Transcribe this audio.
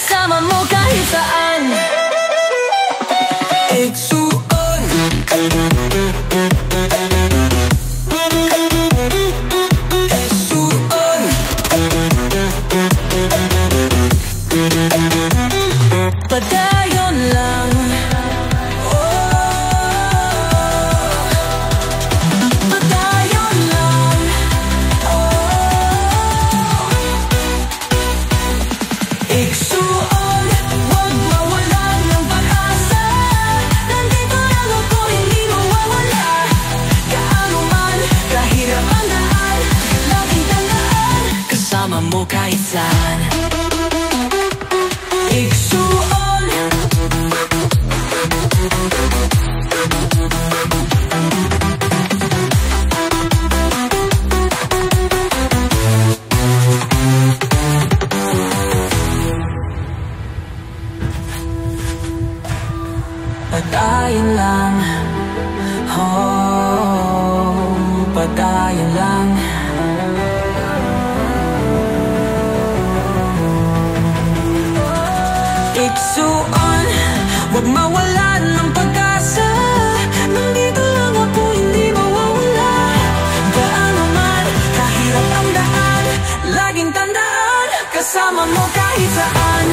kasama mo kahit saan. Iksuon, iksuon, padayon lang. Padayon lang. Iksuon, huwag mawalan ng pag-asa. Nandito lang ako, hindi mawawala. Gaano man kahirap ang daan, laging tandaan, kasama mo kahit saan. Iksuon, padayon lang. Oh, padayon lang. Iksuon, huwag mawalan ng pag-asa. Nandito lang ako, hindi mawawala. Gaano man kahirap ang daan, laging tandaan, kasama mo kahit saan.